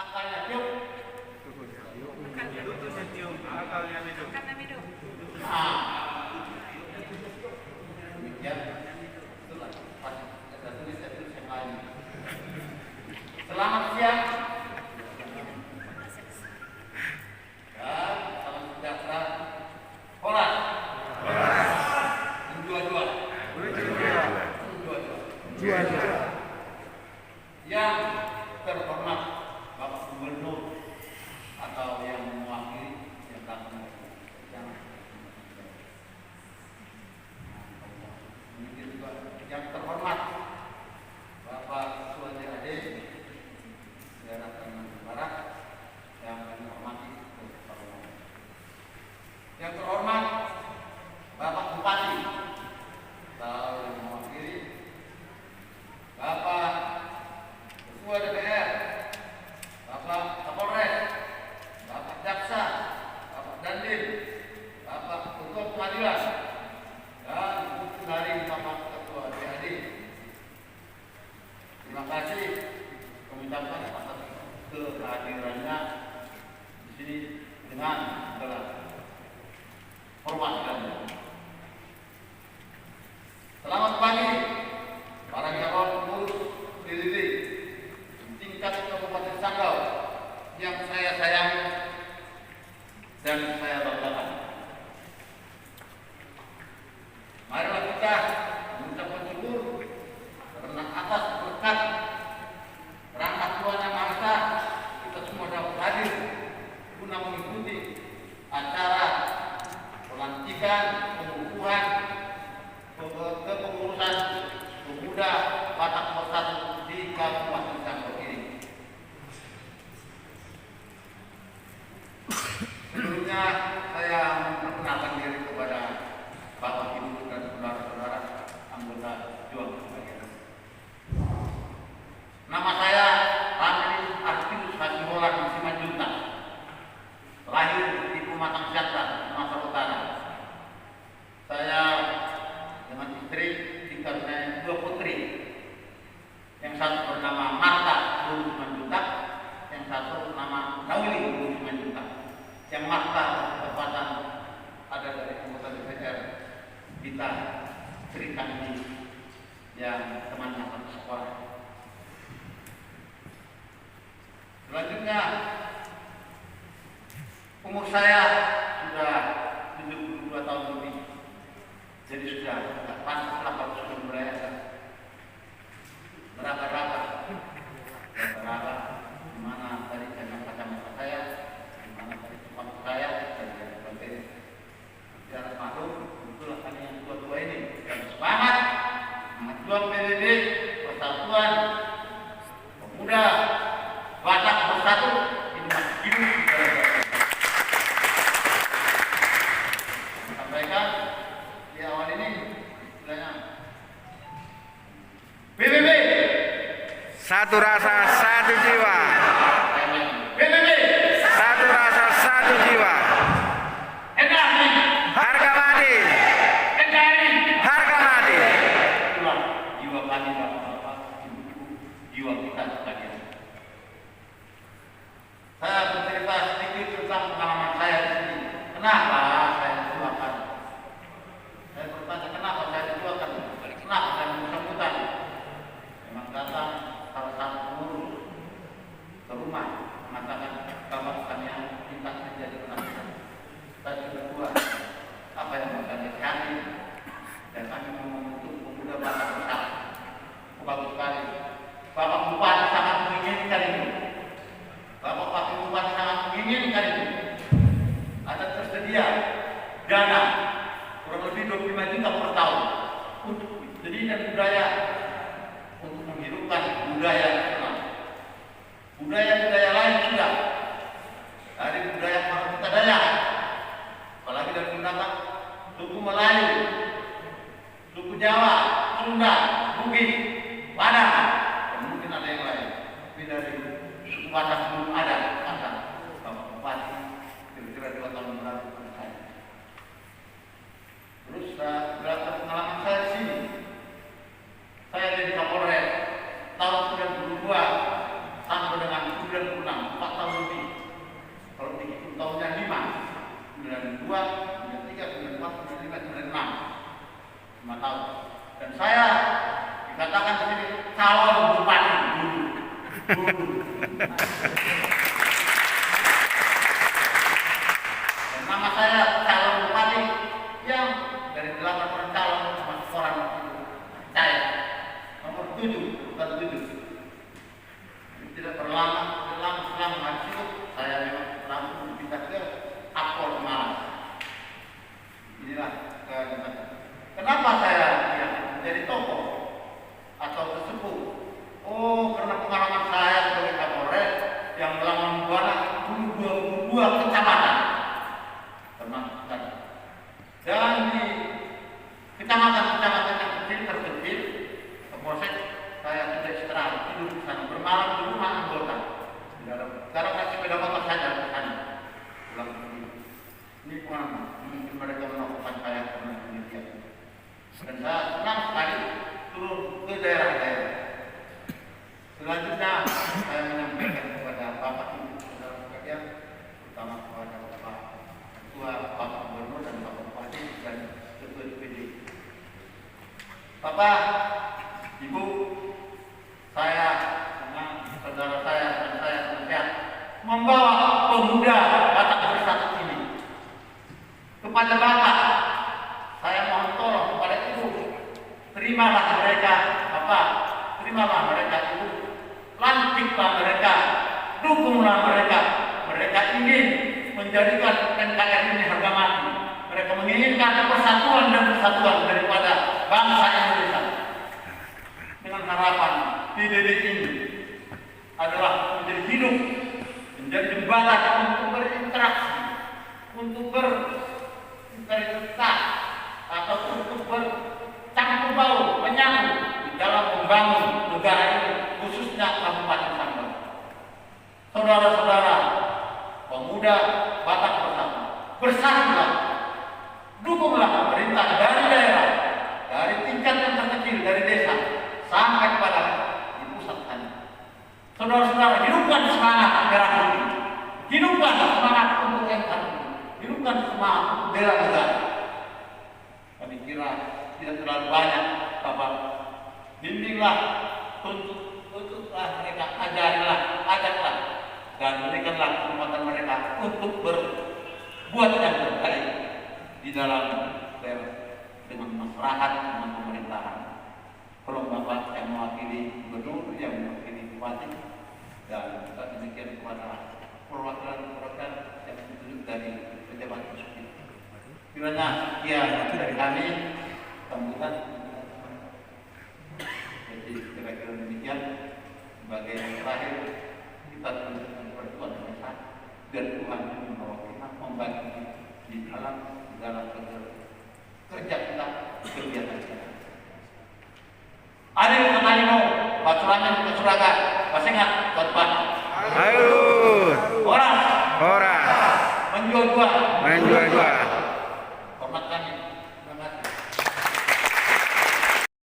Akalnya tiup. Akalnya hidup. Nah, demikian. Itulah ada tulis yang lain. Selamat siang. Dan salam sejahtera. Horas. Dua-dua. Yang terhormat Bapak Gubernur atau yang mewakili yang terhormat Bapak Suwandi Ade, daerah Kalimantan Barat, yang kami hormati, yang terhormat Bapak Bupati atau yang mewakili Bapak Ketua DPR, Bapak Kapolres, Bapak Jaksa, Bapak Dandim, Bapak Ketua Pengadilan, dan dari Bapak Ketua DAD. Terima kasih mengucapkan atas kehadirannya di sini dengan segala hormat dan selamat pagi para calon pengurus DPD tingkat Kabupaten Sanggau yang saya sayangi dan saya banggakan. Marilah kita mengucapkan syukur karena atas berkat rahmat Tuhan Yang Maha Esa kita semua dapat hadir guna mengikuti acara pelantikan pengukuhan kepengurusan pemuda Batak Pusat di Kabupaten Sanggau ini. Sebelumnya saya memperkenalkan diri kepada Bapak Ibu dan saudara-saudara anggota Juang Bagian. Nama saya Ramli Artius Hasiholan Simanjuntak. Lahir di Pematang Siantar, Sumatera Utara. Saya dengan istri dikaruniai 2 putri. Yang satu bernama Marta Lulu Simanjuntak, yang satu bernama Nauli Lulu Simanjuntak. Yang Marta bertepatan ada dari anggota DPR kita Sri Kandi yang temannya satu sekolah. Selanjutnya umur saya sudah 72 tahun lebih, jadi sudah pantaslah kalau sudah merayakan berapa di mana tadi dengan kacamata saya, di mana tadi sepatu saya dan sebagainya. Biar maklum, itulah kami yang tua-tua ini yang semangat menjuang PBB, persatuan pemuda Batak bersatu ini masih hidup. Sampaikan di awal ini istilahnya PBB satu rasa satu jiwa. PBB Satu rasa satu jiwa. NKRI Harga mati. NKRI Harga mati. itulah jiwa kami bapak-bapak, ibu-ibu, jiwa kita sekalian. Saya bercerita sedikit tentang pengalaman saya di sini. Kenapa saya dituakan? Saya bertanya kenapa saya dituakan? Kenapa saya bersangkutan? Memang datang salah satu pengurus ke rumah mengatakan bapak kami yang minta menjadi penasihat. Saya sudah tua. Apa yang akan dihati? Dan kami membentuk pemuda Batak besar. Bagus sekali. Bapak Bupati sangat menginginkan itu. Bapak Bupati sangat menginginkan itu. Ada tersedia dana kurang lebih 25 juta per tahun untuk jadikan budaya, untuk menghidupkan budaya nasional. Budaya-budaya lain sudah dari budaya Kita Dayak, apalagi dari pendatang suku Melayu, suku Jawa, Sunda, Bugis, Padang, dan mungkin ada yang lain. Tapi dari suku Batak belum ada. Masa Bapak Bupati kira-kira 2 tahun berlalu ke saya. Terus berdasarkan pengalaman saya di sini, saya jadi Kapolres tahun 92 sampai dengan 96. Dan nama saya calon bupati yang dari 8 orang calon masuk orang itu saya nomor 7 bukan 7. Tidak berlama selang habis itu saya memang langsung pindah ke Apol Malang. Inilah kenapa saya menjadi tokoh atau sesepuh. Oh, karena pengalaman saya sebagai Kapolres yang melanglang buana 22 kecamatan termasuk dan di kecamatan-kecamatan yang kecil terkecil Kapolsek saya tidak istirahat tidur di sana bermalam di rumah anggota sekarang kasih sepeda motor saja ke sana pulang pergi. Ini pengalaman mungkin mereka melakukan saya pernah demikian dan saya senang sekali turun ke daerah-daerah. Selanjutnya saya menyampaikan kepada Bapak Ibu saudara sekalian, terutama kepada Bapak Ketua, Bapak Gubernur dan Bapak Bupati dan Ketua DPD. Bapak, Ibu, saya dengan saudara saya dan saya senantiasa membawa pemuda Batak Bersatu ini kepada Bapak. Saya mohon tolong kepada Ibu, terimalah mereka, Bapak, terimalah mereka Ibu. Lantiklah mereka, dukunglah mereka. Mereka ingin menjadikan NKRI ini harga mati. Mereka menginginkan persatuan dan kesatuan daripada bangsa Indonesia. Dengan harapan PBB ini adalah menjadi hidup, menjadi jembatan untuk berinteraksi, untuk berintegritas atau untuk bercampur baur, menyatu di dalam membangun negara ini, khususnya Kabupaten Sanggau. Saudara-saudara, pemuda Batak Bersatu, bersatulah, dukunglah pemerintah dari daerah, dari tingkat yang terkecil, dari desa, sampai kepada di pusat sana. Saudara-saudara, hidupkan semangat merah putih, hidupkan semangat untuk NKRI, hidupkan semangat untuk bela negara. Kami kira tidak terlalu banyak, Bapak. Bimbinglah, tuntutlah mereka, ajarilah, ajaklah, dan berikanlah kesempatan mereka untuk berbuat yang terbaik di dalam daerah dengan masyarakat, dengan pemerintahan. Kalau Bapak yang mewakili gubernur, yang mewakili bupati, dan juga demikian kepada perwakilan-perwakilan yang ditunjuk dari pejabat tersebut. Kiranya sekian dari kami, sambutan. Jadi kira-kira demikian. Sebagai yang terakhir, kita tunjukkan kepada Tuhan Maha dan Tuhan membawa kita membantu di dalam kerja kita, kegiatan kita. Ada yang mengalami mau, bacuranan, bacuragan, masih ingat, buat